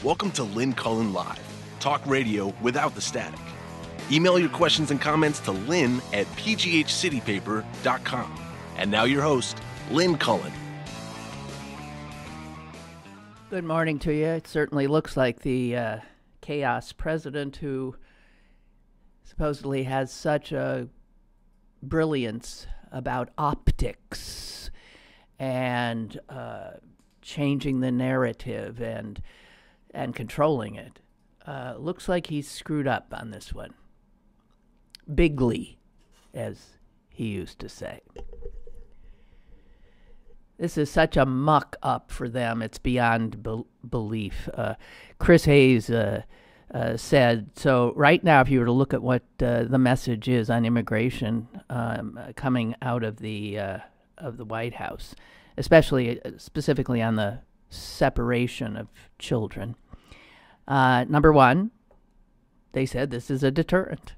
Welcome to Lynn Cullen Live, talk radio without the static. Email your questions and comments to lynn@pghcitypaper.com. And now your host, Lynn Cullen. Good morning to you. It certainly looks like the chaos president who supposedly has such a brilliance about optics and changing the narrative and controlling it. Looks like he's screwed up on this one. Bigly, as he used to say. This is such a muck up for them. It's beyond belief. Chris Hayes said, so right now, if you were to look at what the message is on immigration coming out of the White House, especially specifically on the separation of children. Number one, they said this is a deterrent.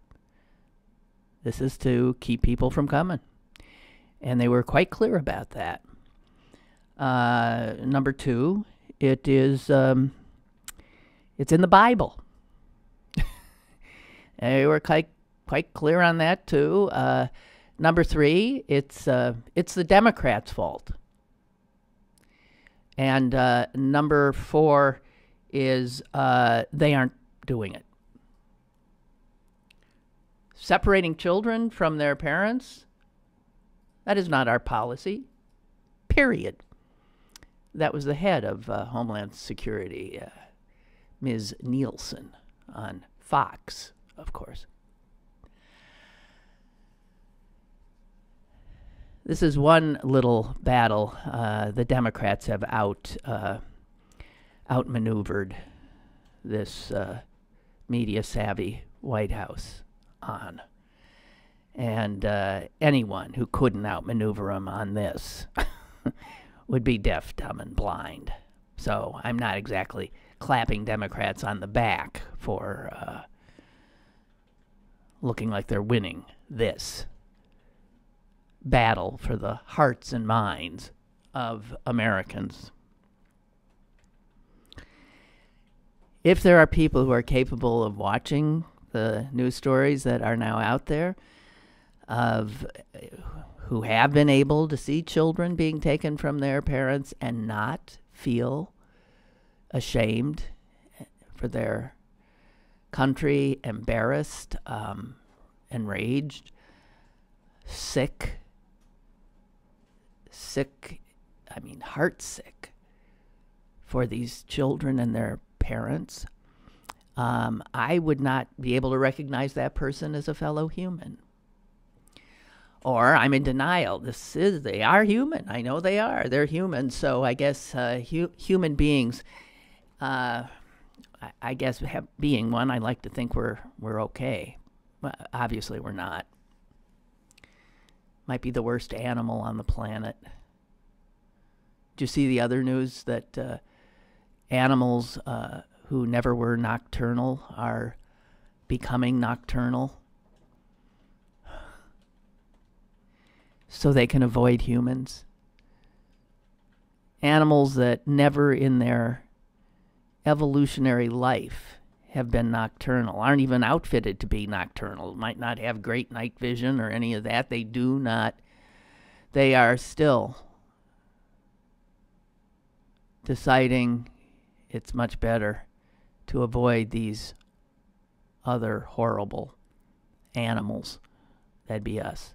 This is to keep people from coming. And they were quite clear about that. Number two, it is it's in the Bible. They were quite clear on that too. Number three, it's the Democrats' fault. And number four is they aren't doing it. Separating children from their parents, that is not our policy, period. That was the head of Homeland Security, Ms. Nielsen, on Fox, of course. This is one little battle the Democrats have outmaneuvered this media-savvy White House on. And anyone who couldn't outmaneuver them on this would be deaf, dumb, and blind. So I'm not exactly clapping Democrats on the back for looking like they're winning this battle for the hearts and minds of Americans. If there are people who are capable of watching the news stories that are now out there, of who have been able to see children being taken from their parents and not feel ashamed for their country, embarrassed, enraged, sick, heartsick for these children and their parents, I would not be able to recognize that person as a fellow human. Or I'm in denial. They are human. I know they are. They're human. So I guess human beings, I guess being one, I like to think we're okay. Well, obviously we're not. Might be the worst animal on the planet. Did you see the other news that animals who never were nocturnal are becoming nocturnal so they can avoid humans? Animals that never in their evolutionary life have been nocturnal, aren't even outfitted to be nocturnal, might not have great night vision or any of that. They do not. They are still deciding it's much better to avoid these other horrible animals. That'd be us.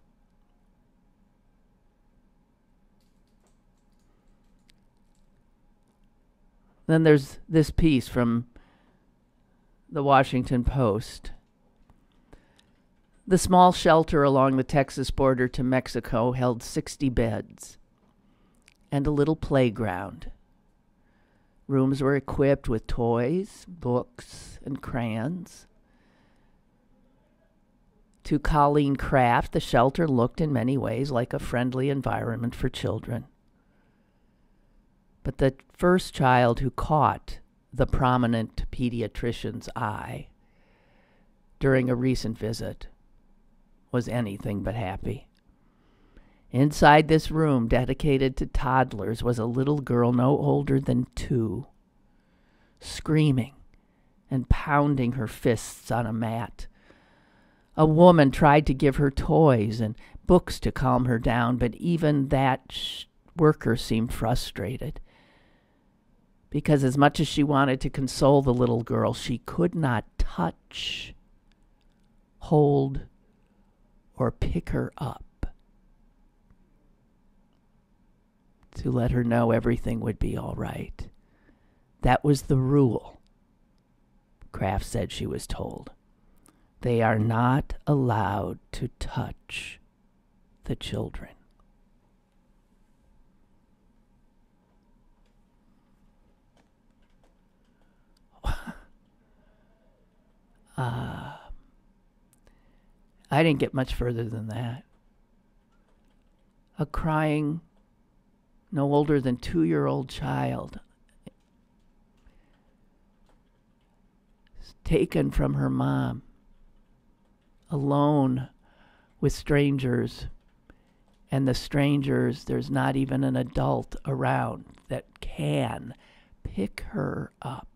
Then there's this piece from the Washington Post. The small shelter along the Texas border to Mexico held 60 beds and a little playground. Rooms were equipped with toys, books, and crayons. To Colleen Kraft, the shelter looked in many ways like a friendly environment for children. But the first child who caught the prominent pediatrician's eye during a recent visit was anything but happy. Inside this room dedicated to toddlers was a little girl no older than 2, screaming and pounding her fists on a mat. A woman tried to give her toys and books to calm her down, but even that worker seemed frustrated, because as much as she wanted to console the little girl, she could not touch, hold, or pick her up to let her know everything would be all right. That was the rule, Kraft said she was told. They are not allowed to touch the children. I didn't get much further than that. A crying, no older than 2-year-old child taken from her mom, alone with strangers, and the strangers, there's not even an adult around that can pick her up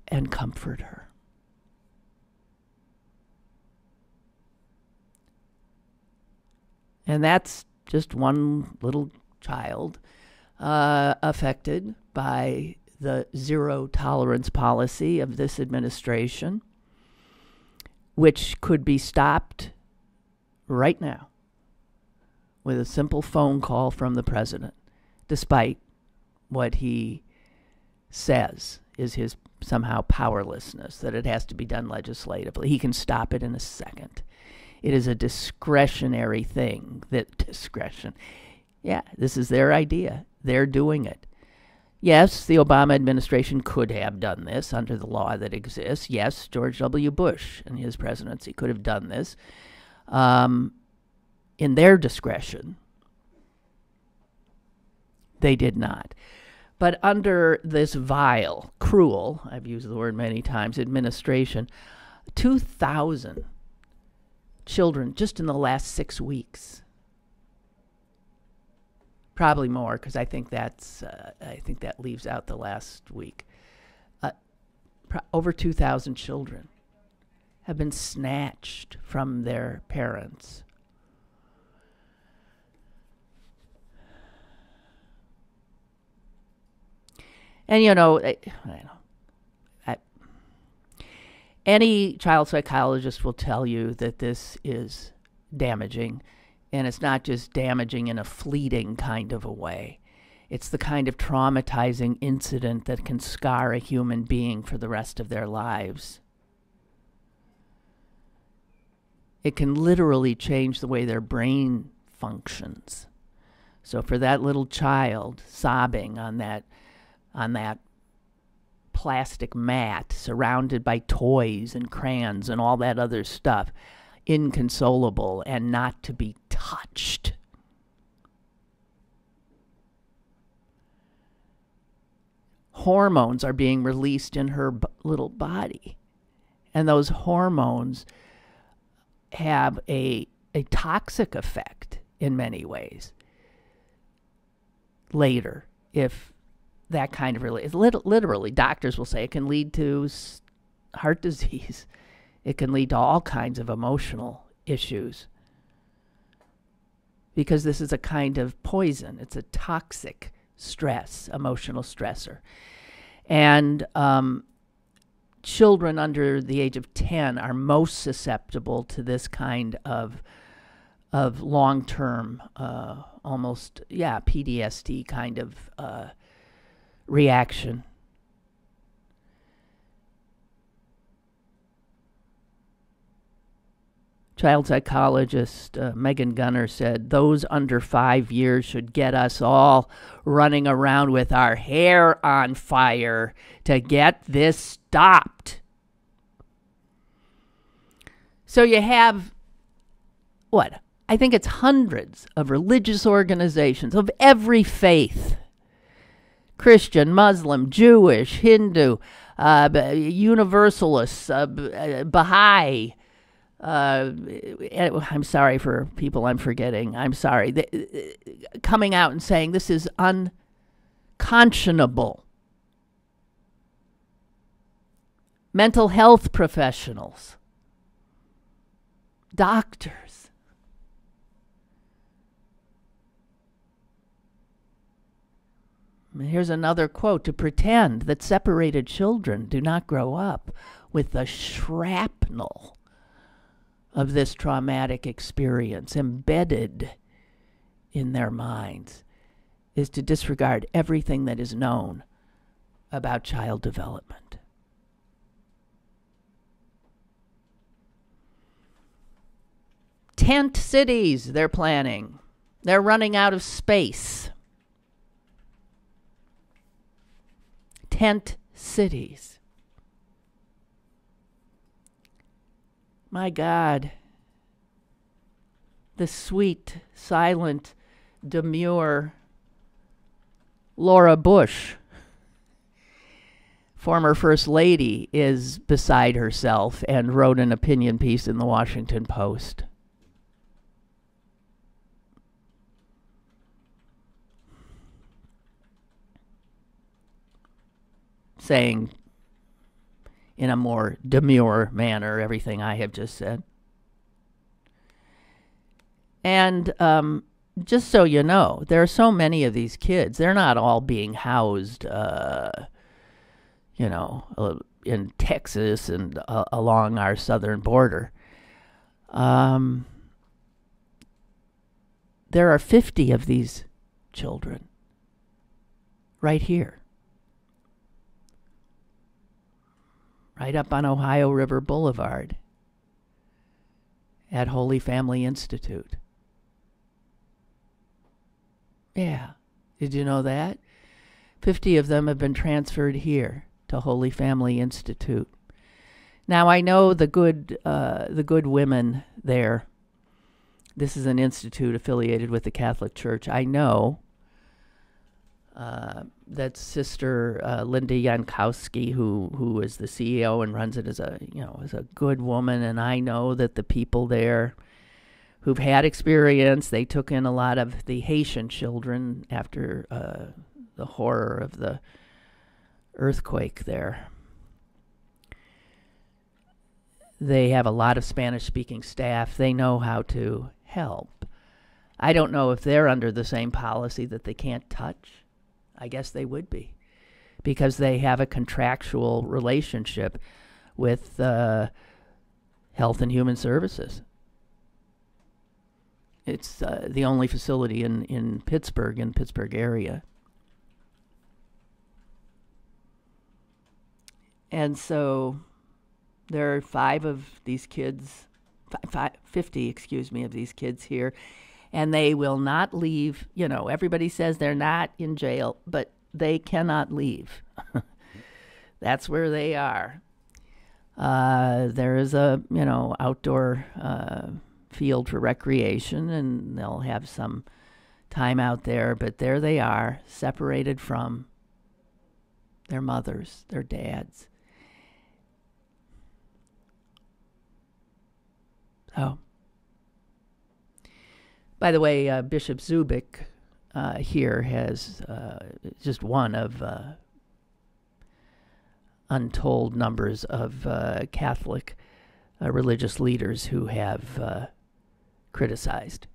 and comfort her. And that's just one little child affected by the zero tolerance policy of this administration, which could be stopped right now with a simple phone call from the president, despite what he says is his somehow powerlessness, that it has to be done legislatively. He can stop it in a second. It is a discretionary thing. That discretion. Yeah, this is their idea. They're doing it. Yes, the Obama administration could have done this under the law that exists. Yes, George W. Bush and his presidency could have done this in their discretion. They did not. But under this vile, cruel, I've used the word many times, administration, 2,000 children just in the last 6 weeks. Probably more, because I think that leaves out the last week. Over 2,000 children have been snatched from their parents. And any child psychologist will tell you that this is damaging. And it's not just damaging in a fleeting kind of a way. It's the kind of traumatizing incident that can scar a human being for the rest of their lives. It can literally change the way their brain functions. So for that little child sobbing on that plastic mat, surrounded by toys and crayons and all that other stuff, inconsolable and not to be touched. Hormones are being released in her little body. And those hormones have a toxic effect in many ways later. If that kind of literally, doctors will say it can lead to heart disease. It can lead to all kinds of emotional issues, because this is a kind of poison. It's a toxic stress, emotional stressor. And children under the age of 10 are most susceptible to this kind of long-term, PTSD kind of reaction. Child psychologist Megan Gunner said, those under 5 years should get us all running around with our hair on fire to get this stopped. So you have, I think it's hundreds of religious organizations of every faith. Christian, Muslim, Jewish, Hindu, Universalists, Baha'i. I'm sorry for people I'm forgetting. I'm sorry. Coming out and saying this is unconscionable. mental health professionals, doctors. Here's another quote: to pretend that separated children do not grow up with the shrapnel of this traumatic experience embedded in their minds is to disregard everything that is known about child development. Tent cities they're planning. They're running out of space. Tent cities. My God. The sweet, silent, demure Laura Bush, former First Lady, is beside herself and wrote an opinion piece in the Washington Post. Saying in a more demure manner everything I have just said. And just so you know, there are so many of these kids. They're not all being housed, in Texas and along our southern border. There are 50 of these children right here. Right up on Ohio River Boulevard at Holy Family Institute. Yeah. Did you know that? 50 of them have been transferred here to Holy Family Institute. Now, I know the good women there. This is an institute affiliated with the Catholic Church. I know that Sister Linda Jankowski, who is the CEO and runs it, is a good woman, and I know that the people there who've had experience, they took in a lot of the Haitian children after the horror of the earthquake there. They have a lot of Spanish-speaking staff. They know how to help. I don't know if they're under the same policy that they can't touch. I guess they would be, because they have a contractual relationship with Health and Human Services. It's the only facility in Pittsburgh area. And so there are 50 of these kids here. And they will not leave. You know, everybody says they're not in jail, but they cannot leave. That's where they are. There is a, outdoor field for recreation, and they'll have some time out there. But there they are, separated from their mothers, their dads. So. By the way, Bishop Zubik here has just one of untold numbers of Catholic religious leaders who have criticized.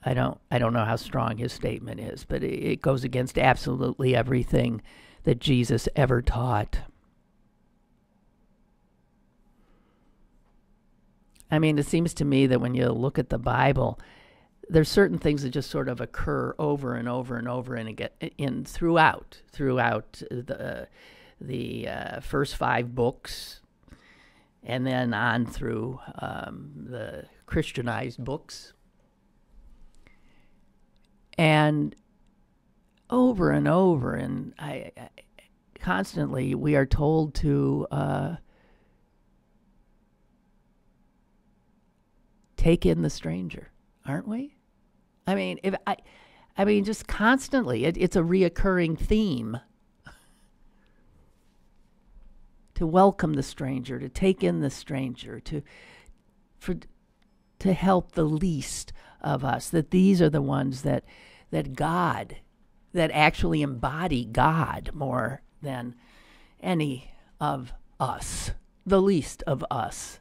I don't know how strong his statement is, but it goes against absolutely everything that Jesus ever taught. I mean, it seems to me that when you look at the Bible, there's certain things that just sort of occur over and over and over and again throughout the first 5 books, and then on through the Christianized books, and over and over, and I constantly we are told to take in the stranger, aren't we? I mean, just constantly, it's a reoccurring theme to welcome the stranger, to take in the stranger, to help the least of us. That these are the ones that actually embody God more than any of us, the least of us.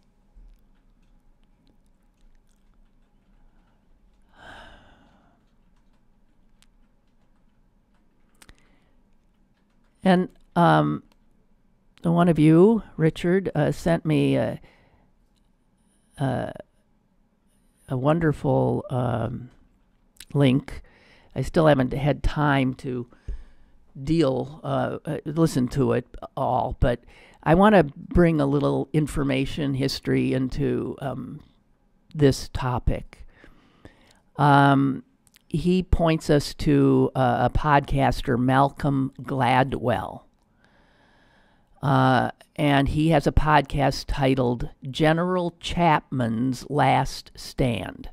And one of you, Richard, sent me a wonderful link. I still haven't had time to listen to it all, but I want to bring a little information history into this topic. He points us to a podcaster, Malcolm Gladwell. And he has a podcast titled General Chapman's Last Stand.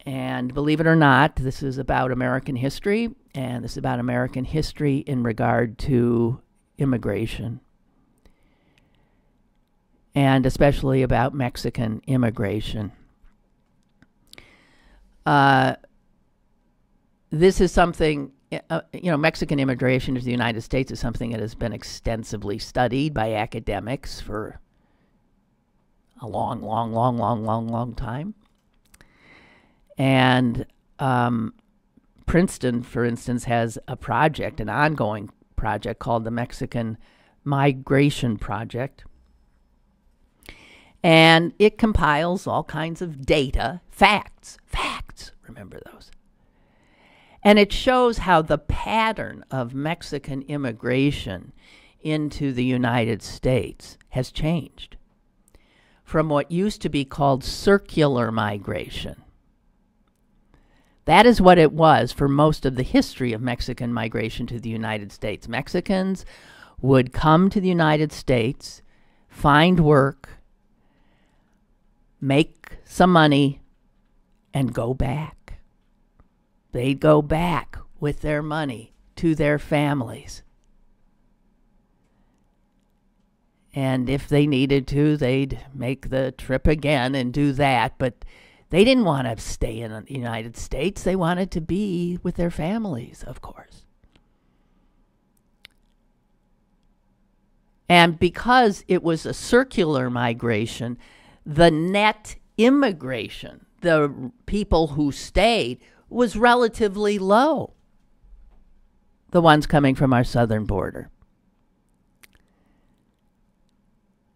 And believe it or not, this is about American history, and this is about American history in regard to immigration, and especially about Mexican immigration. This is something, Mexican immigration to the United States is something that has been extensively studied by academics for a long time. And Princeton, for instance, has a project, an ongoing project called the Mexican Migration Project. And it compiles all kinds of data, facts, remember those. And it shows how the pattern of Mexican immigration into the United States has changed from what used to be called circular migration. That is what it was for most of the history of Mexican migration to the United States. Mexicans would come to the United States, find work, make some money, and go back. They'd go back with their money to their families. And if they needed to, they'd make the trip again and do that. But they didn't want to stay in the United States. They wanted to be with their families, of course. And because it was a circular migration, the net immigration, the people who stayed, was relatively low. The ones coming from our southern border.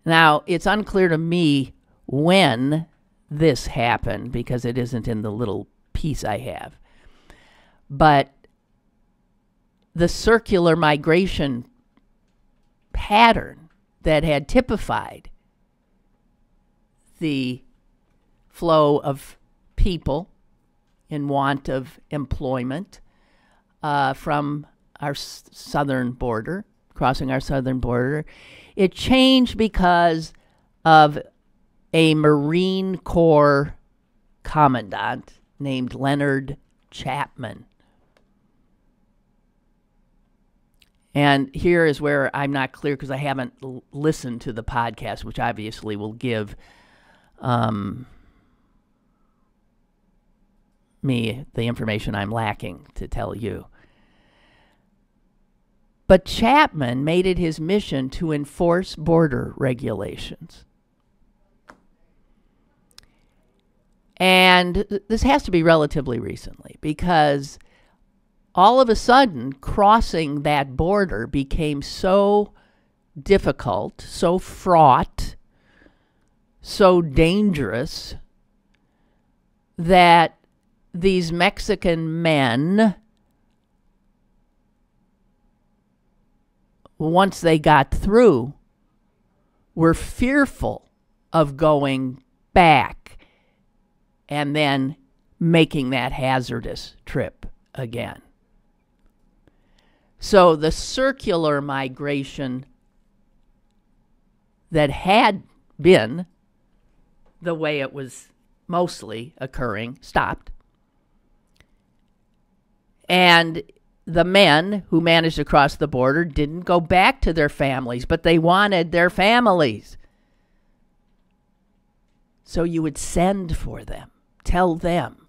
Now, it's unclear to me when this happened because it isn't in the little piece I have. But the circular migration pattern that had typified the flow of people in want of employment from our southern border, crossing our southern border. It changed because of a Marine Corps commandant named Leonard Chapman. And here is where I'm not clear because I haven't listened to the podcast, which obviously will give me the information I'm lacking to tell you. But Chapman made it his mission to enforce border regulations. And this has to be relatively recently because all of a sudden crossing that border became so difficult, so fraught, so dangerous that these Mexican men, once they got through, were fearful of going back and then making that hazardous trip again. So the circular migration that had been the way it was mostly occurring stopped. And the men who managed to cross the border didn't go back to their families, but they wanted their families. So you would send for them, tell them,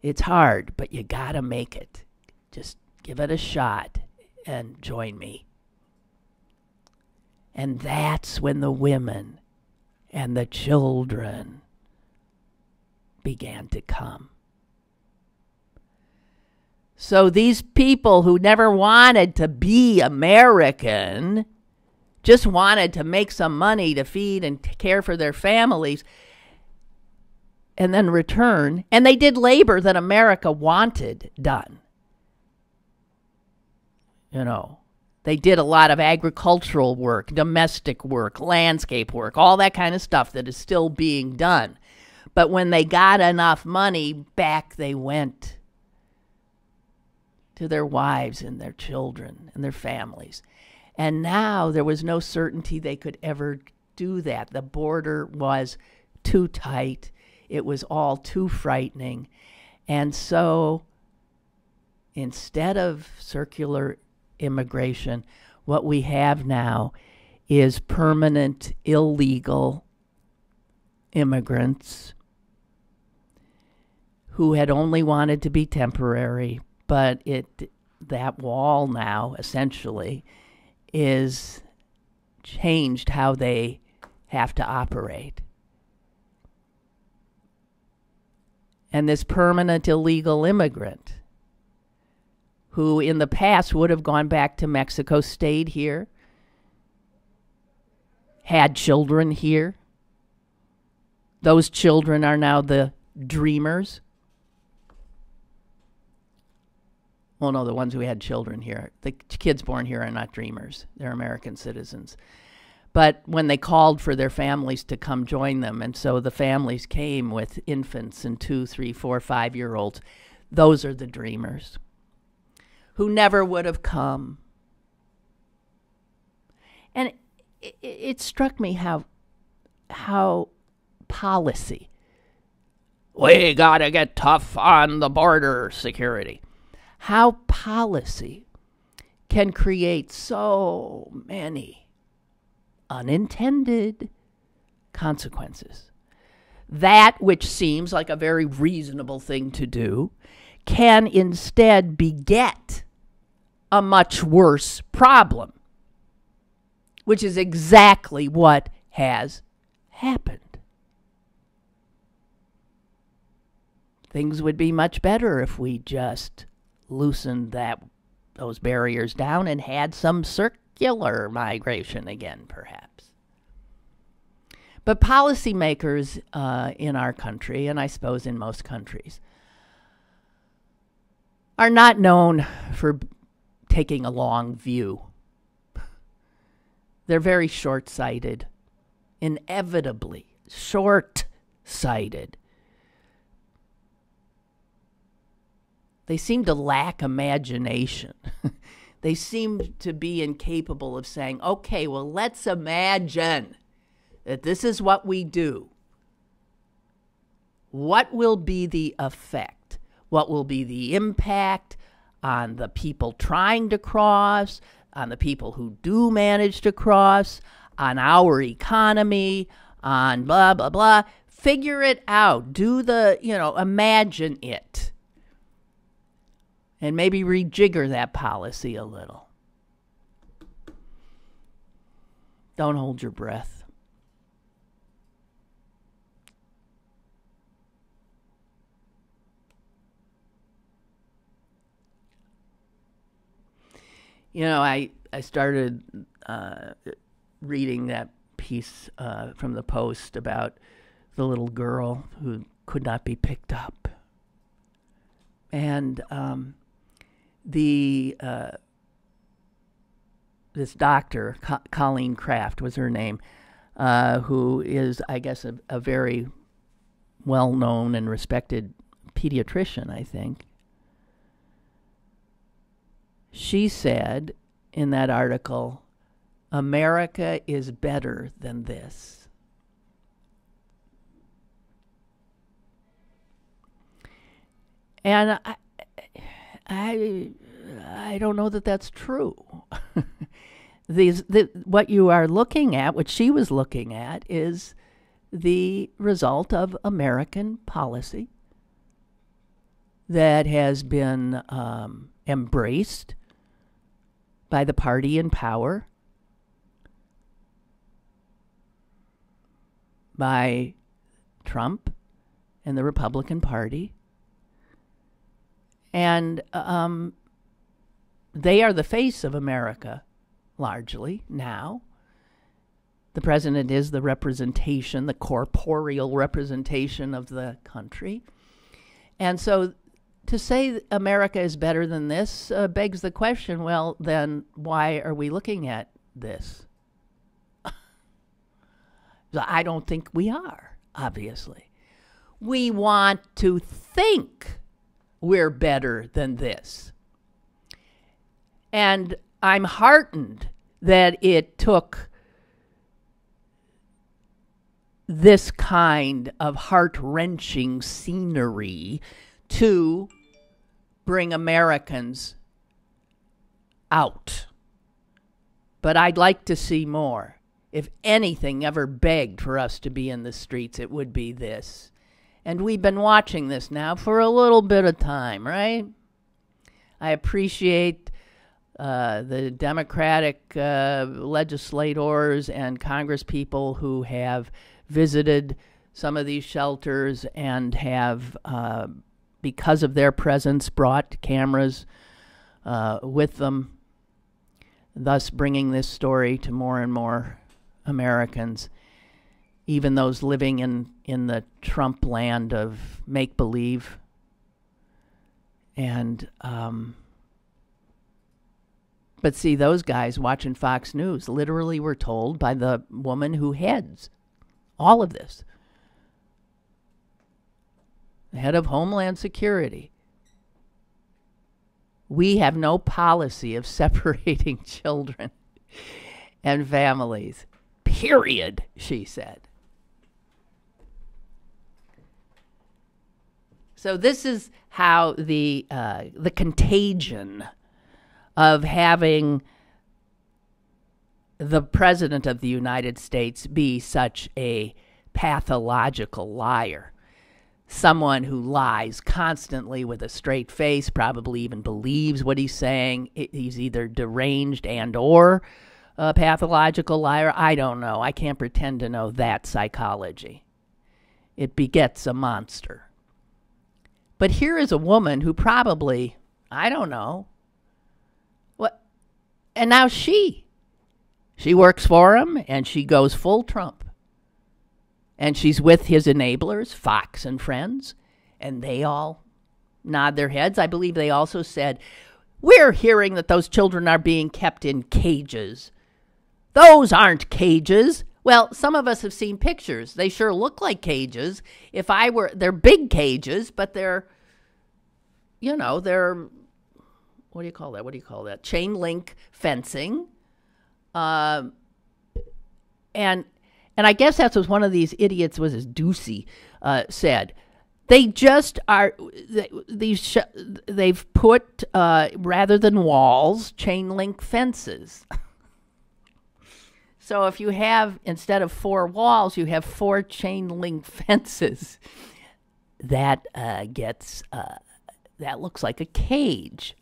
it's hard, but you gotta make it. Just give it a shot. and join me. And that's when the women and the children began to come. So these people who never wanted to be American, just wanted to make some money to feed and care for their families, and then return, and they did labor that America wanted done. You know, they did a lot of agricultural work, domestic work, landscape work, all that kind of stuff that is still being done. But when they got enough money, back they went to their wives and their children and their families. And now there was no certainty they could ever do that. The border was too tight. It was all too frightening. And so instead of circular immigration, what we have now is permanent illegal immigrants who had only wanted to be temporary, but that wall now essentially is changed how they have to operate. And this permanent illegal immigrant who in the past would have gone back to Mexico, stayed here, had children here. Those children are now the dreamers. Well, no, the ones who had children here. The kids born here are not dreamers. They're American citizens. But when they called for their families to come join them, and so the families came with infants and 2, 3, 4, 5-year-olds, those are the dreamers who never would have come. And it struck me how policy, we got to get tough on the border security, how policy can create so many unintended consequences. That which seems like a very reasonable thing to do can instead beget a much worse problem, which is exactly what has happened. Things would be much better if we just loosened those barriers down and had some circular migration again, perhaps. But policymakers in our country, and I suppose in most countries, are not known for taking a long view. They're very short-sighted, inevitably short-sighted. They seem to lack imagination. They seem to be incapable of saying, okay, well, let's imagine that this is what we do. What will be the effect? What will be the impact on the people trying to cross, on the people who do manage to cross, on our economy, on blah, blah, blah. Figure it out. Imagine it. And maybe rejigger that policy a little. Don't hold your breath. I started reading that piece from the Post about the little girl who could not be picked up. And this doctor, Colleen Kraft was her name, who is, I guess, a very well-known and respected pediatrician, I think. She said in that article, America is better than this. And I don't know that that's true. What you are looking at, what she was looking at, is the result of American policy that has been embraced by the party in power, by Trump and the Republican Party. And they are the face of America, largely, now. The president is the representation, the corporeal representation of the country. And so to say America is better than this begs the question, well, then why are we looking at this? I don't think we are, obviously. We want to think we're better than this. And I'm heartened that it took this kind of heart-wrenching scenery to bring Americans out. But I'd like to see more. If anything ever begged for us to be in the streets, it would be this. And we've been watching this now for a little bit of time, right? I appreciate the Democratic legislators and congresspeople who have visited some of these shelters and have, because of their presence, brought cameras with them, thus bringing this story to more and more Americans, even those living in the Trump land of make-believe. And but see, those guys watching Fox News literally were told by the woman who heads all of this, the head of Homeland Security, we have no policy of separating children and families, period, she said. So this is how the contagion of having the President of the United States be such a pathological liar, someone who lies constantly with a straight face, probably even believes what he's saying. He's either deranged and or a pathological liar. I don't know. I can't pretend to know that psychology. It begets a monster. But here is a woman who probably, I don't know, what, and now she works for him, and she goes full Trump. And she's with his enablers, Fox and friends, and they all nod their heads. I believe they also said, we're hearing that those children are being kept in cages. Those aren't cages. Well, some of us have seen pictures. They sure look like cages. They're big cages, but they're, they're, what do you call that? Chain link fencing. And I guess that's what one of these idiots, Ducey, said. They just are, they've put, rather than walls, chain link fences. So if you have, instead of 4 walls, you have 4 chain link fences. That that looks like a cage.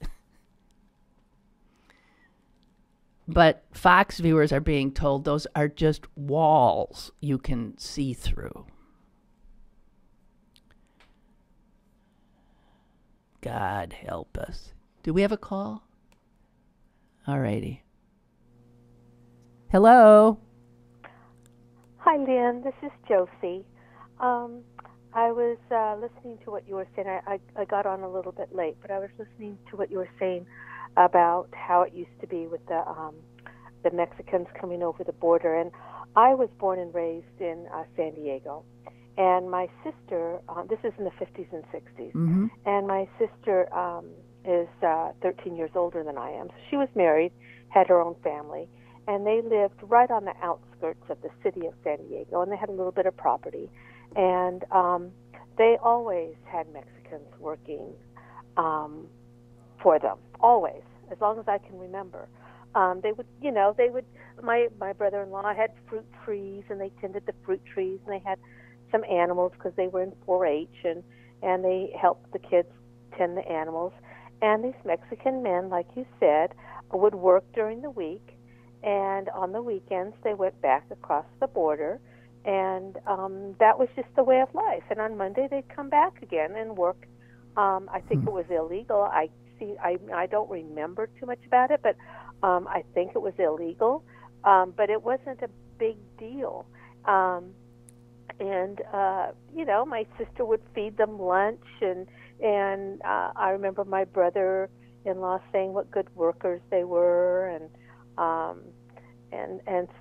But Fox viewers are being told those are just walls you can see through. God help us. Do we have a call? All righty. Hello. Hi, Lynn. This is Josie. I was listening to what you were saying. I got on a little bit late, but I was listening to what you were saying about how it used to be with the Mexicans coming over the border. And I was born and raised in San Diego. And my sister, this is in the 50s and 60s, mm-hmm. and my sister is 13 years older than I am. So she was married, had her own family, and they lived right on the outskirts of the city of San Diego, and they had a little bit of property. And they always had Mexicans working for them, always, as long as I can remember. They would, my brother-in-law had fruit trees, and they tended the fruit trees, and they had some animals because they were in 4-H, and they helped the kids tend the animals. And these Mexican men, like you said, would work during the week, and on the weekends they went back across the border, and that was just the way of life. And on Monday they'd come back again and work. I think it was illegal. I don't remember too much about it, but I think it was illegal. But it wasn't a big deal. My sister would feed them lunch, and I remember my brother-in-law saying what good workers they were, and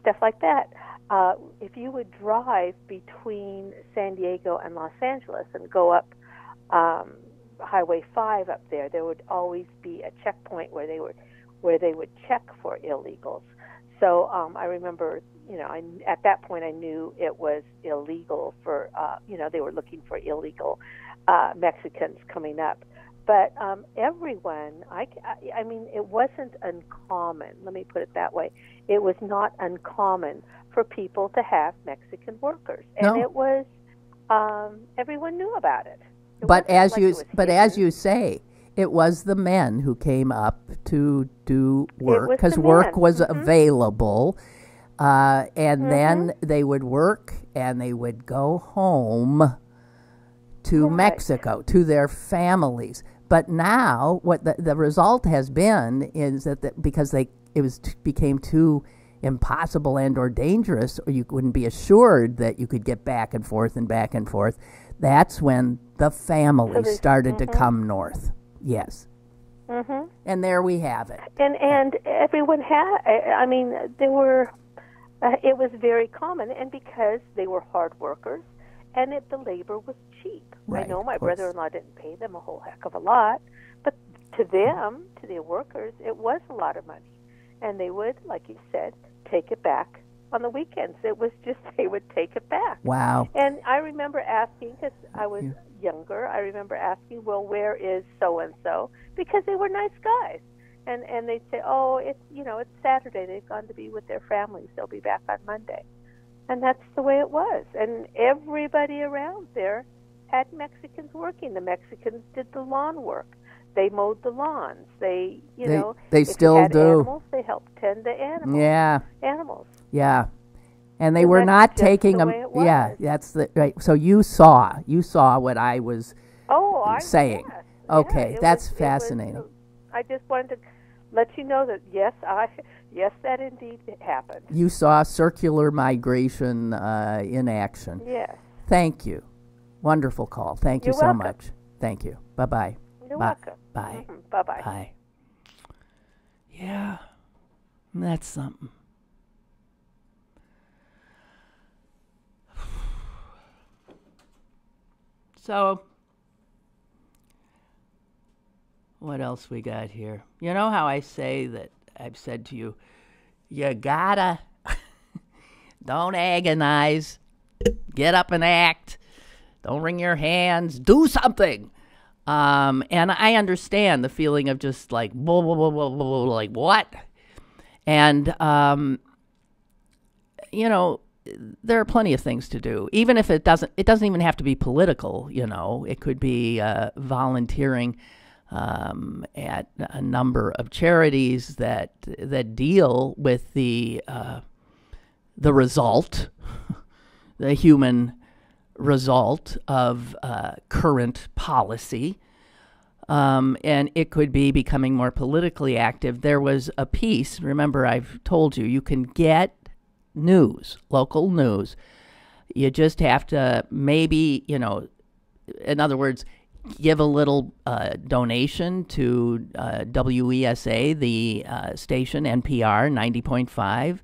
stuff like that. If you would drive between San Diego and Los Angeles and go up Highway 5 up there would always be a checkpoint where they would check for illegals. So I remember, at that point I knew it was illegal for, they were looking for illegal Mexicans coming up. But everyone, I mean, it wasn't uncommon. Let me put it that way. It was not uncommon for people to have Mexican workers, and it was everyone knew about it. But as you say, it was the men who came up to do work because work was available, and then they would work and they would go home to Mexico, to their families. But now, what the result has been is that because became too impossible and or dangerous, or you wouldn't be assured that you could get back and forth and back and forth. That's when the families started to come north. Yes. And there we have it. And everyone had. I mean, there were. It was very common, and because they were hard workers, and the labor was cheap. Right, I know my brother-in-law didn't pay them a whole heck of a lot, but to them, to their workers, it was a lot of money. And they would, like you said, take it back on the weekends. It was just, they would take it back. Wow. And I remember asking, because I was younger, I remember asking, well, where is so-and-so? Because they were nice guys. And they'd say, oh, it's Saturday. They've gone to be with their families. They'll be back on Monday. And that's the way it was. And everybody around there had Mexicans working. The Mexicans did the lawn work. They mowed the lawns. They still do. Animals, they helped tend the animals. Yeah. Animals. Yeah. And they were not taking them. Yeah, that's right. So you saw what I was saying. Yes. Okay, that's fascinating. I just wanted to let you know that yes, that indeed happened. You saw circular migration in action. Yes. Thank you. Wonderful call. Thank you You're so welcome. much. Thank you. Bye-bye. You're welcome. Bye. Bye-bye. Bye. Yeah, that's something. So, what else we got here? You know how I say that I've said to you, you gotta, don't agonize, get up and act, don't wring your hands, do something. And I understand the feeling of just like, blah, blah, blah, blah, blah, blah, like what? And, there are plenty of things to do. Even if it doesn't even have to be political, it could be volunteering at a number of charities that deal with the result, the human result of current policy. And it could be becoming more politically active. There was a piece, remember I've told you can get news, local news. You just have to maybe, in other words, give a little donation to WESA, the station NPR 90.5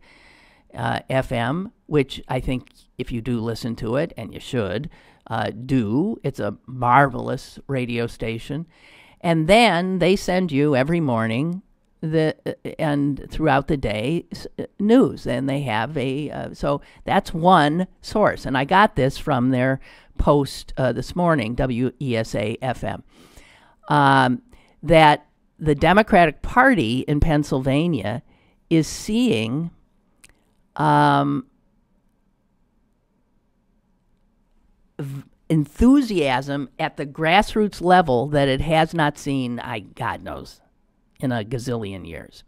FM, which I think if you do listen to it, and you should, it's a marvelous radio station. And then they send you every morning and throughout the day news, and they have so that's one source. And I got this from their post this morning, WESA FM, that the Democratic Party in Pennsylvania is seeing enthusiasm at the grassroots level that it has not seen, God knows, in a gazillion years.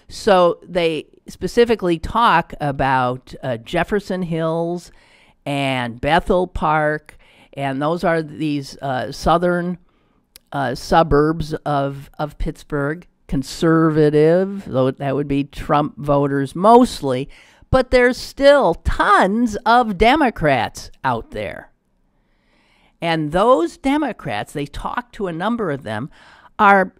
So they specifically talk about Jefferson Hills and Bethel Park, and those are these southern suburbs of Pittsburgh, conservative, though that would be Trump voters mostly, but there's still tons of Democrats out there. And those Democrats, they talk to a number of them, are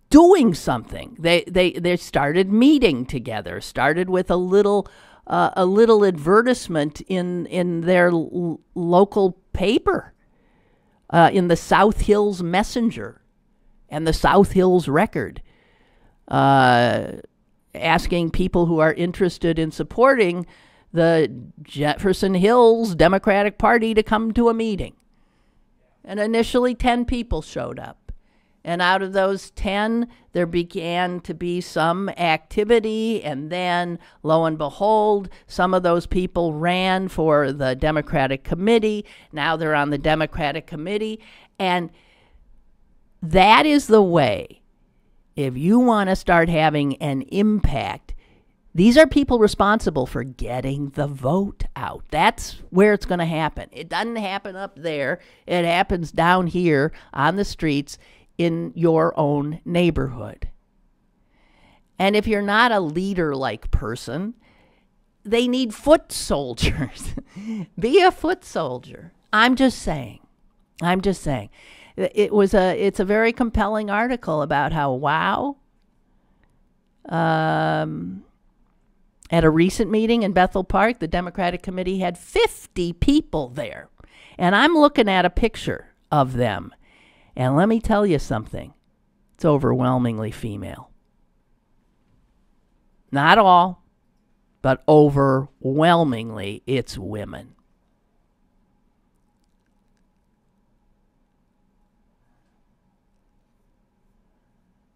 doing something. They started meeting together, started with a little advertisement in their local paper, in the South Hills Messenger and the South Hills Record, asking people who are interested in supporting the Jefferson Hills Democratic Party to come to a meeting. And initially 10 people showed up. And out of those 10, there began to be some activity. And then, lo and behold, some of those people ran for the Democratic Committee. Now they're on the Democratic Committee. And that is the way, if you want to start having an impact, these are people responsible for getting the vote out. That's where it's going to happen. It doesn't happen up there. It happens down here on the streets in your own neighborhood. And if you're not a leader-like person, they need foot soldiers. Be a foot soldier. I'm just saying. It's a very compelling article about how, at a recent meeting in Bethel Park, the Democratic Committee had 50 people there. And I'm looking at a picture of them. And let me tell you something. It's overwhelmingly female. Not all, but overwhelmingly it's women.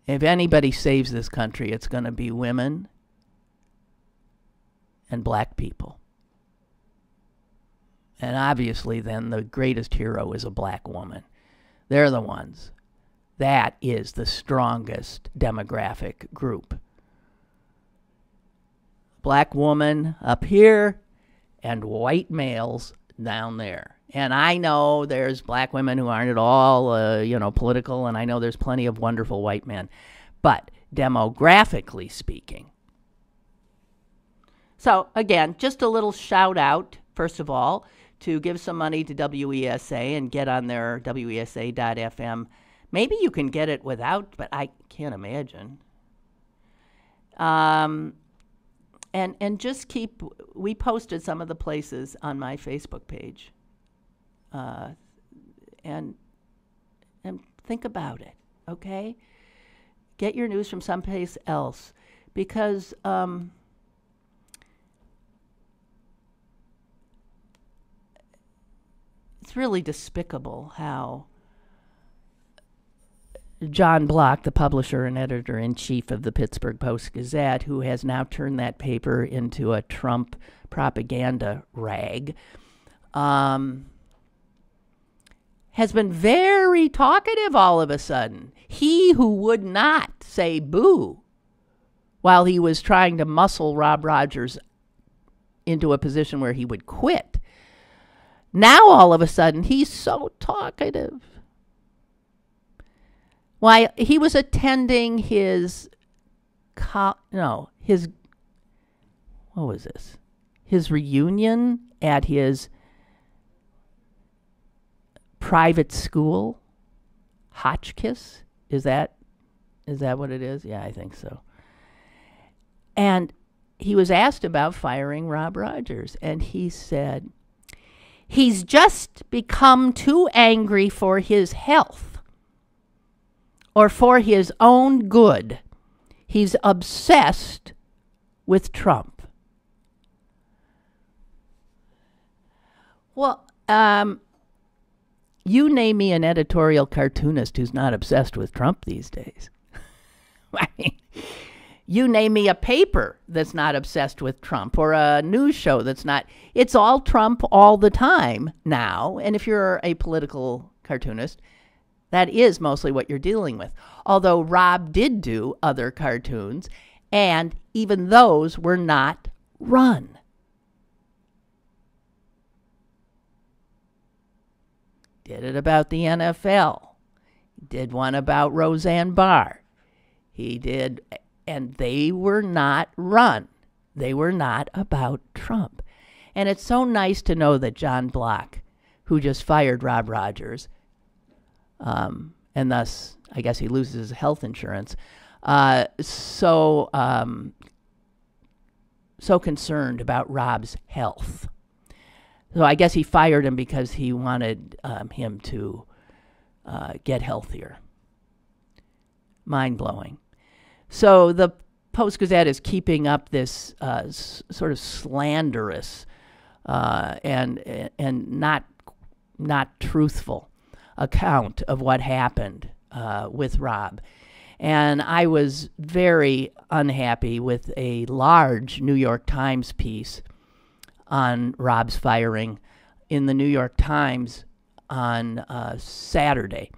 If anybody saves this country, it's going to be women and black people. And obviously then the greatest hero is a black woman. They're the ones. That is the strongest demographic group. Black woman up here and white males down there. And I know there's black women who aren't at all, political, and I know there's plenty of wonderful white men. But demographically speaking. So, again, just a little shout out, first of all, to give some money to WESA and get on their WESA.fm. Maybe you can get it without, but I can't imagine. And just we posted some of the places on my Facebook page. And think about it, okay? Get your news from someplace else, because it's really despicable how John Block, the publisher and editor-in-chief of the Pittsburgh Post-Gazette, who has now turned that paper into a Trump propaganda rag, has been very talkative all of a sudden. He who would not say boo while he was trying to muscle Rob Rogers into a position where he would quit. Now all of a sudden he's so talkative. Why, he was attending his reunion at his private school, Hotchkiss. Is that what it is? Yeah, I think so. And he was asked about firing Rob Rogers, and he said, he's just become too angry for his health or for his own good. He's obsessed with Trump. Well, you name me an editorial cartoonist who's not obsessed with Trump these days. I mean, You name me a paper that's not obsessed with Trump or a news show that's not. It's all Trump all the time now. And if you're a political cartoonist, that is mostly what you're dealing with. Although Rob did do other cartoons, and even those were not run. Did it about the NFL. Did one about Roseanne Barr. He did, and they were not run. They were not about Trump. And it's so nice to know that John Block, who just fired Rob Rogers, and thus, I guess he loses his health insurance, so concerned about Rob's health. So I guess he fired him because he wanted him to get healthier. Mind-blowing. So the Post-Gazette is keeping up this sort of slanderous and not truthful account of what happened with Rob. And I was very unhappy with a large New York Times piece on Rob's firing in the New York Times on Saturday.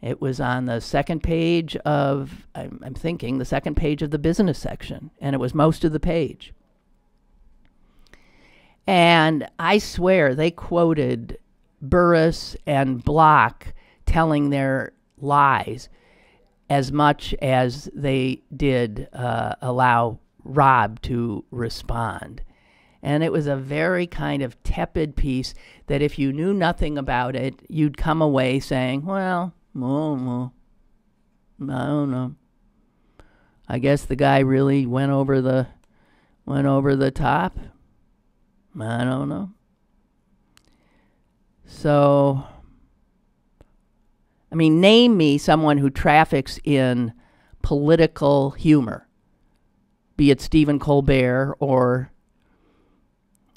It was on the second page of, I'm thinking, the second page of the business section, and it was most of the page. And I swear they quoted Burris and Block telling their lies as much as they did allow Rob to respond. And it was a very kind of tepid piece that if you knew nothing about it, you'd come away saying, well, I don't know. I guess the guy really went over the top. I don't know. So, I mean, name me someone who traffics in political humor, be it Stephen Colbert or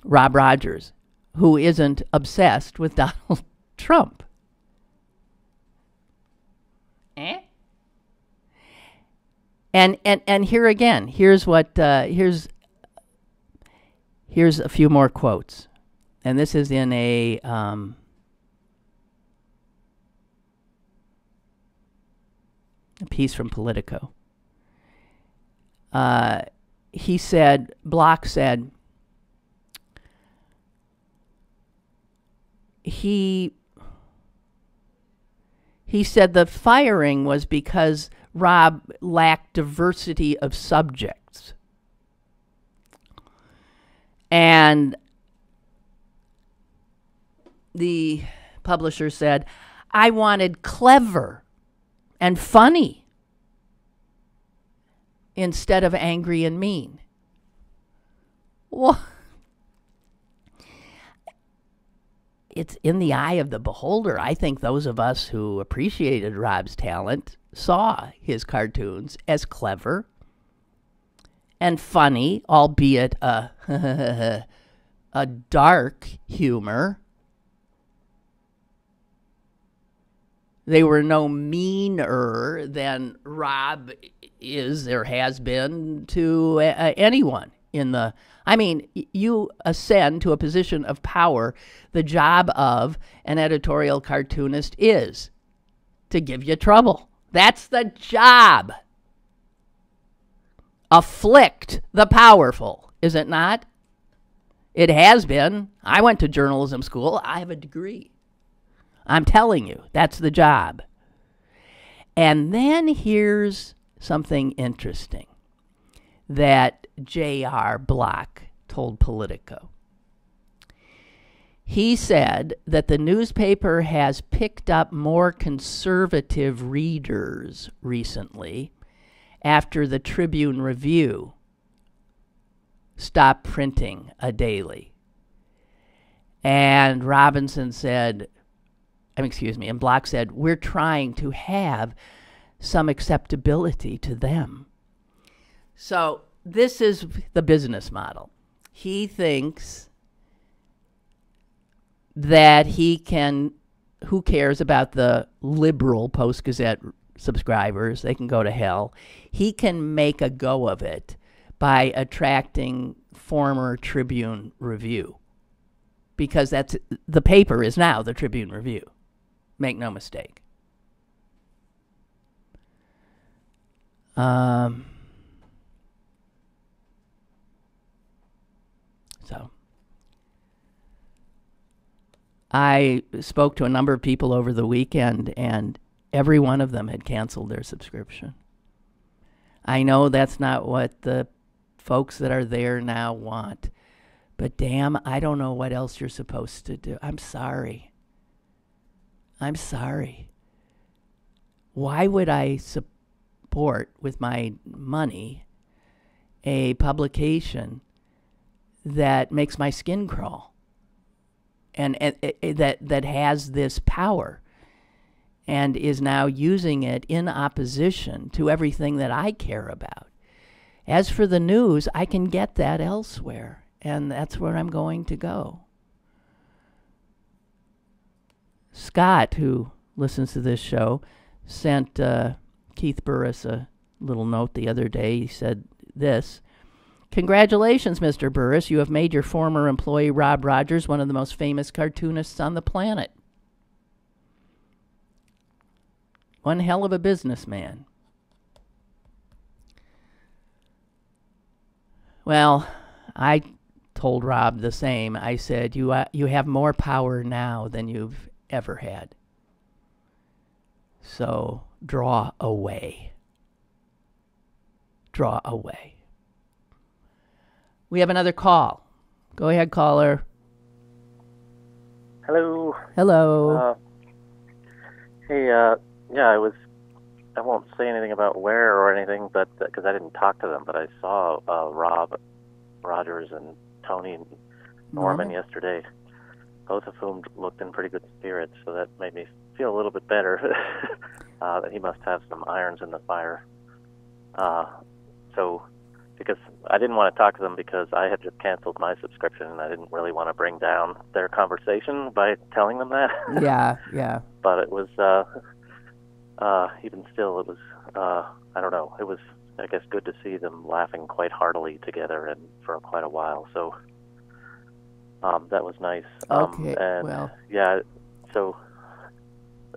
Rob Rogers, who isn't obsessed with Donald Trump. And here again, here's a few more quotes, and this is in a piece from Politico. He said, Block said, he said the firing was because Rob lacked diversity of subjects. And the publisher said, I wanted clever and funny instead of angry and mean. Well, it's in the eye of the beholder. I think those of us who appreciated Rob's talent saw his cartoons as clever and funny, albeit a dark humor. They were no meaner than Rob is or has been to anyone in the... I mean, you ascend to a position of power. The job of an editorial cartoonist is to give you trouble. That's the job. Afflict the powerful, is it not? It has been. I went to journalism school. I have a degree. I'm telling you, that's the job. And then here's something interesting that J.R. Block told Politico. He said that the newspaper has picked up more conservative readers recently after the Tribune Review stopped printing a daily. And Robinson said, and Block said, we're trying to have some acceptability to them. So this is the business model. He thinks that he can, who cares about the liberal Post-Gazette subscribers. They can go to hell. He can make a go of it by attracting former Tribune Review, because that's the paper is now the Tribune Review. Make no mistake. So I spoke to a number of people over the weekend, and every one of them had canceled their subscription. I know that's not what the folks that are there now want, but damn, I don't know what else you're supposed to do. I'm sorry. Why would I support with my money a publication that makes my skin crawl and that has this power and is now using it in opposition to everything that I care about? As for the news, I can get that elsewhere, and that's where I'm going to go. Scott, who listens to this show, sent Keith Burris a little note the other day. He said this: "Congratulations, Mr. Burris. You have made your former employee Rob Rogers one of the most famous cartoonists on the planet. One hell of a businessman." Well, I told Rob the same. I said, you have more power now than you've ever had. So draw away. Draw away. We have another call. Go ahead, caller. Hello. Hello. Hey, I won't say anything about where or anything, but because I didn't talk to them, but I saw Rob Rogers and Tony and Norman yesterday, both of whom looked in pretty good spirits, so that made me feel a little bit better. That he must have some irons in the fire. So, because I didn't want to talk to them because I had just canceled my subscription, and I didn't really want to bring down their conversation by telling them that. Yeah. But it was... even still, it was, I don't know, it was, I guess, good to see them laughing quite heartily together and for quite a while, so that was nice. Okay, and, well. Yeah, so,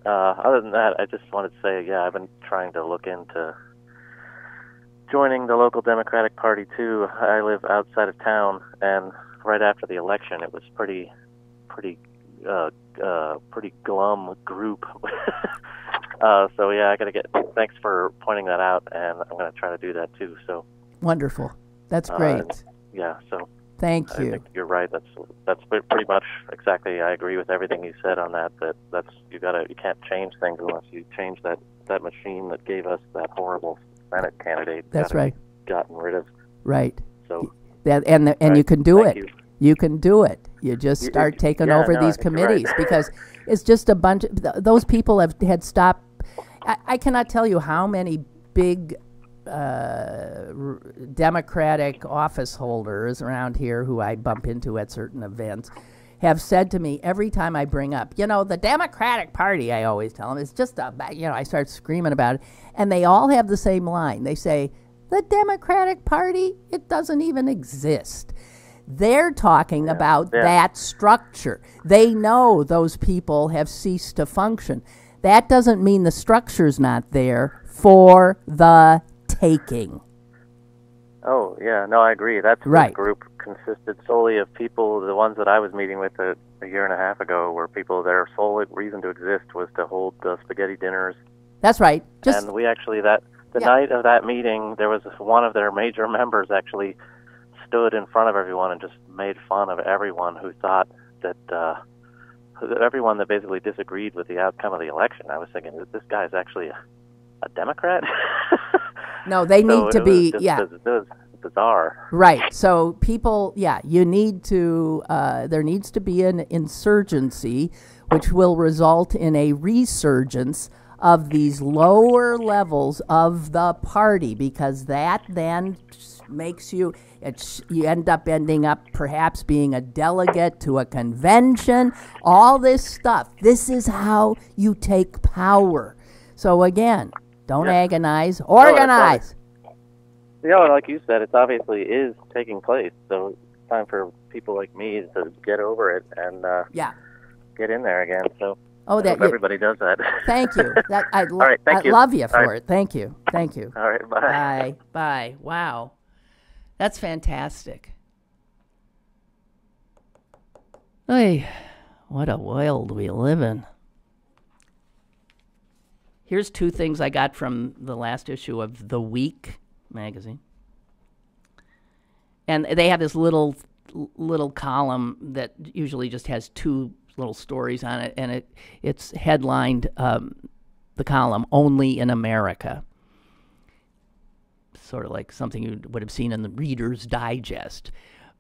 other than that, I just wanted to say, I've been trying to look into joining the local Democratic Party, too. I live outside of town, and right after the election, it was pretty glum group. So I got to get. Thanks for pointing that out, and I'm going to try to do that too. So wonderful. That's great. So thank you. I think you're right. That's pretty much exactly. I agree with everything you said on that. That's you can't change things unless you change that machine that gave us that horrible Senate candidate. That's right. Gotten rid of. Right. So and right. You can do Thank it. You. You can do it. You just start taking over these committees because it's just a bunch of those people had stopped. I cannot tell you how many big Democratic office holders around here who I bump into at certain events have said to me every time I bring up, the Democratic Party, I always tell them, it's just I start screaming about it. And they all have the same line. They say, the Democratic Party, it doesn't even exist. They're talking about that structure. They know those people have ceased to function. That doesn't mean the structure's not there for the taking. Oh, yeah. No, I agree. That's right. The group consisted solely of people, the ones that I was meeting with a year and a half ago, were people, their sole reason to exist was to hold the spaghetti dinners. That's right. And we actually, the night of that meeting, there was one of their major members actually stood in front of everyone and just made fun of everyone who thought that everyone that basically disagreed with the outcome of the election. I was thinking, this guy's actually a Democrat? No, they need to be, It was bizarre. Right. So people, you need to, there needs to be an insurgency, which will result in a resurgence of these lower levels of the party, because that then makes you end up ending up perhaps being a delegate to a convention, all this stuff. This is how you take power. So again, Don't Yeah. agonize. No, Organize. like you said, it obviously is taking place. So it's time for people like me to get over it and get in there again. So I hope everybody does that. Thank you. All right, thank you. Love you for All right. it. Thank you. Thank you. All right, bye. Bye. Bye. Wow. That's fantastic. Hey, what a world we live in. Here's two things I got from the last issue of The Week magazine. And they have this little column that usually just has two little stories on it, and it's headlined the column "Only in America." Sort of like something you would have seen in the Reader's Digest.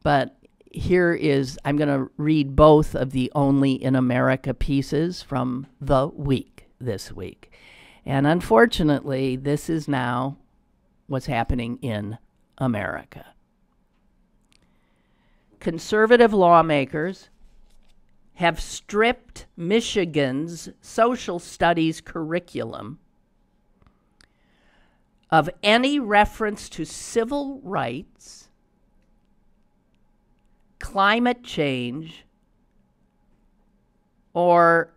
But here is, I'm going to read both of the Only in America pieces from The Week this week. And unfortunately, this is now what's happening in America. Conservative lawmakers have stripped Michigan's social studies curriculum of any reference to civil rights, climate change, or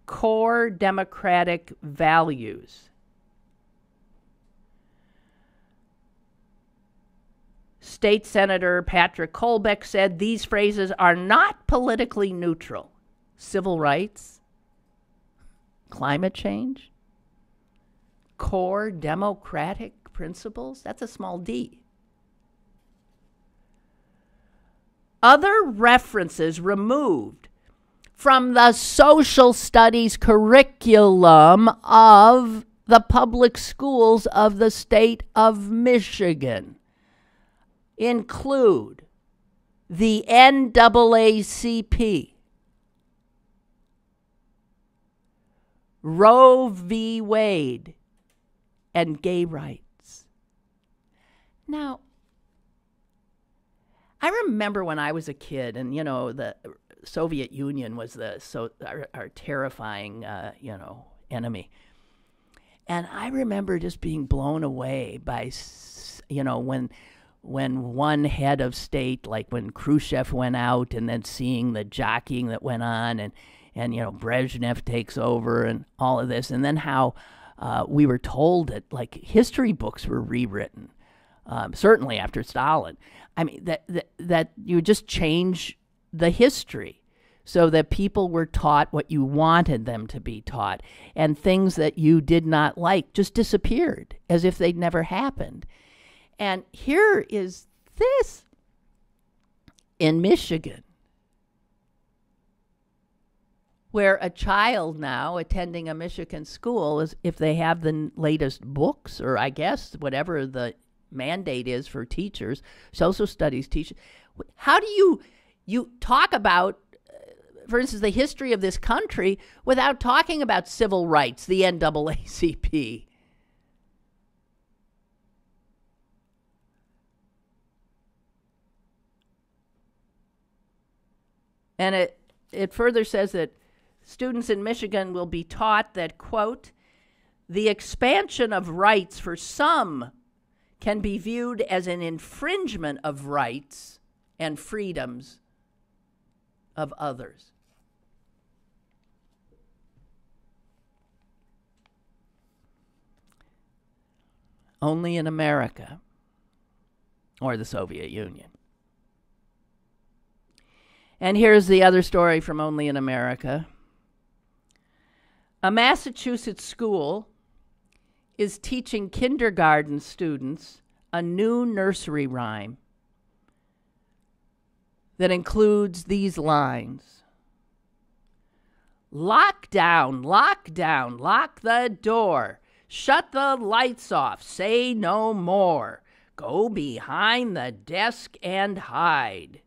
core democratic values. State Senator Patrick Colbeck said these phrases are not politically neutral. Civil rights, climate change, core democratic principles, that's a small d. Other references removed from the social studies curriculum of the public schools of the state of Michigan include the NAACP, Roe v. Wade, and gay rights. Now, I remember when I was a kid, and, the Soviet Union was our terrifying, enemy. And I remember just being blown away by, when one head of state, like when Khrushchev went out, and then seeing the jockeying that went on, and Brezhnev takes over and all of this, and then how we were told that, like, history books were rewritten, certainly after Stalin. I mean, that you would just change the history so that people were taught what you wanted them to be taught, and things that you did not like just disappeared as if they'd never happened. And here is this in Michigan, where a child now attending a Michigan school, is, if they have the latest books, or I guess whatever the mandate is for teachers, social studies teachers, how do you talk about, for instance, the history of this country without talking about civil rights, the NAACP? And it further says that students in Michigan will be taught that, quote, the expansion of rights for some can be viewed as an infringement of rights and freedoms of others. Only in America or the Soviet Union. And here's the other story from Only in America. A Massachusetts school is teaching kindergarten students a new nursery rhyme that includes these lines. Lock down, lock the door. Shut the lights off, say no more. Go behind the desk and hide.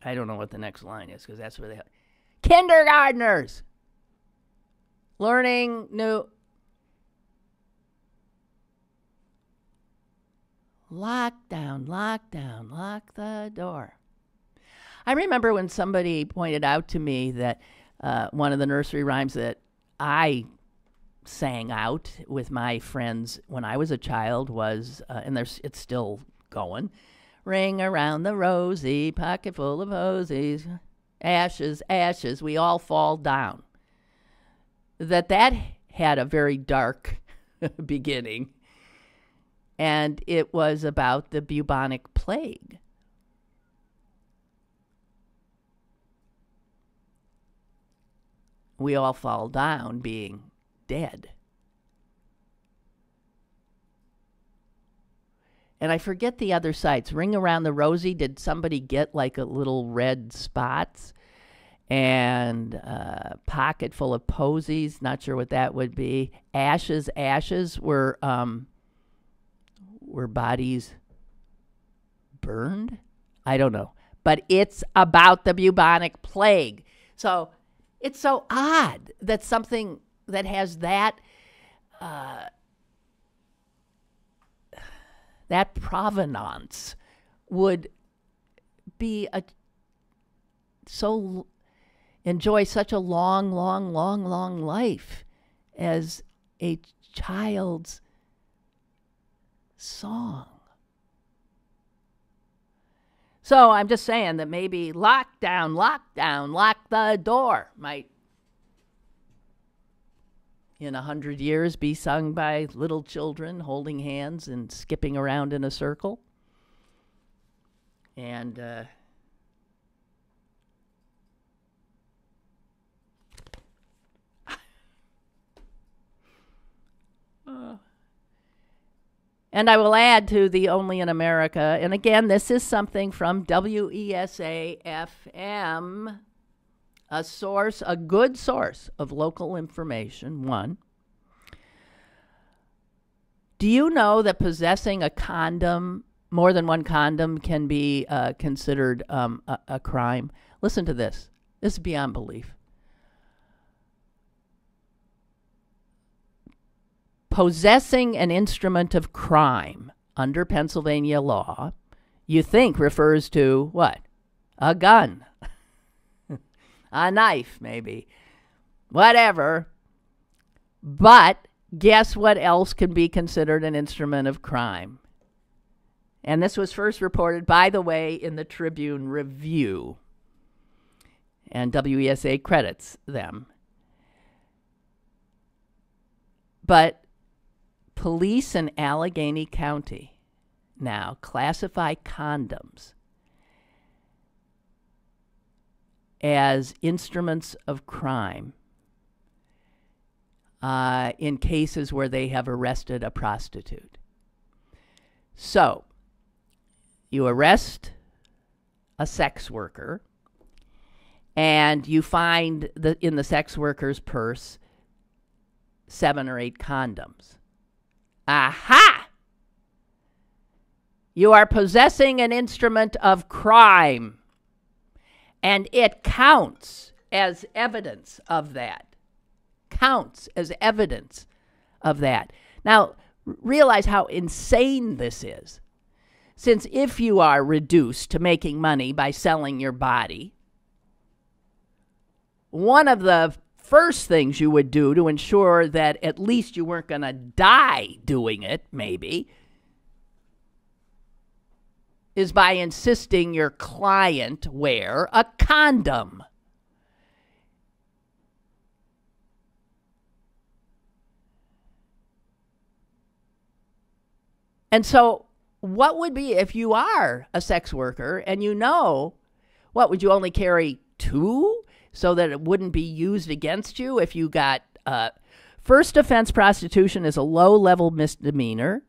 I don't know what the next line is, because that's where they have kindergartners learning new. Lock down, lock the door. I remember when somebody pointed out to me that one of the nursery rhymes that I sang out with my friends when I was a child was, and it's still going, ring around the rosy, pocket full of posies, ashes, ashes, we all fall down. That had a very dark beginning, and it was about the bubonic plague. We all fall down being dead. And I forget the other sites. Ring around the rosy, did somebody get like a little red spots? And pocket full of posies, not sure what that would be. Ashes, ashes were bodies burned? I don't know. But it's about the bubonic plague. So it's so odd that something that has that provenance would be enjoy such a long life as a child's song. So I'm just saying that maybe lockdown, lock the door might in 100 years be sung by little children holding hands and skipping around in a circle. And and I will add to the Only in America, and again, this is something from WESA FM, a good source of local information. One, do you know that possessing a condom, more than one condom, can be considered a crime? Listen to this. This is beyond belief. Possessing an instrument of crime under Pennsylvania law, you think refers to what? A gun, a knife, maybe, whatever. But guess what else can be considered an instrument of crime? And this was first reported, by the way, in the Tribune Review. And WESA credits them. But police in Allegheny County now classify condoms as instruments of crime in cases where they have arrested a prostitute. So, you arrest a sex worker, and you find in the sex worker's purse 7 or 8 condoms. Aha! You are possessing an instrument of crime, and it counts as evidence of that. Counts as evidence of that. Now, realize how insane this is. Since if you are reduced to making money by selling your body, one of the first things you would do to ensure that at least you weren't going to die doing it, maybe, is by insisting your client wear a condom. And so what would be if you are a sex worker and you know, what, would you only carry 2? So that it wouldn't be used against you if you got first offense prostitution is a low-level misdemeanor,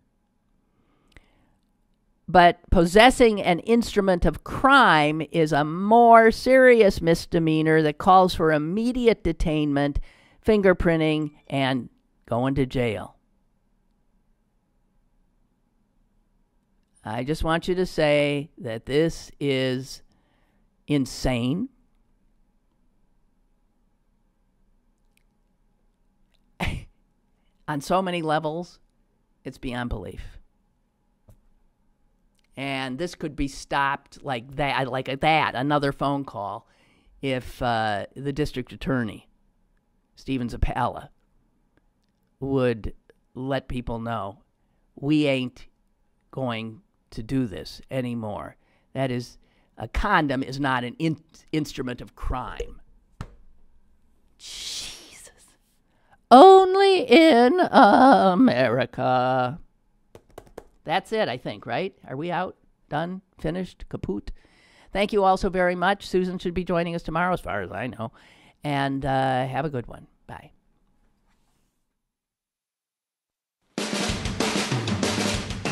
but possessing an instrument of crime is a more serious misdemeanor that calls for immediate detainment, fingerprinting, and going to jail. I just want you to say that this is insane. On so many levels, it's beyond belief. And this could be stopped like that, another phone call, if the district attorney, Stephen Zappala, would let people know we ain't going to do this anymore. That is, a condom is not an instrument of crime. Jesus. Only in America. That's it, I think, right? Are we out? Done? Finished? Kaput? Thank you all so very much. Susan should be joining us tomorrow, as far as I know. And have a good one. Bye.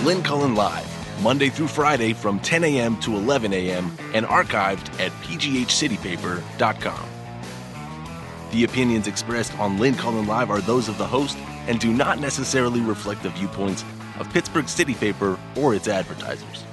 Lynn Cullen Live, Monday through Friday from 10 a.m. to 11 a.m. and archived at pghcitypaper.com. The opinions expressed on Lynn Cullen Live are those of the host and do not necessarily reflect the viewpoints of Pittsburgh City Paper or its advertisers.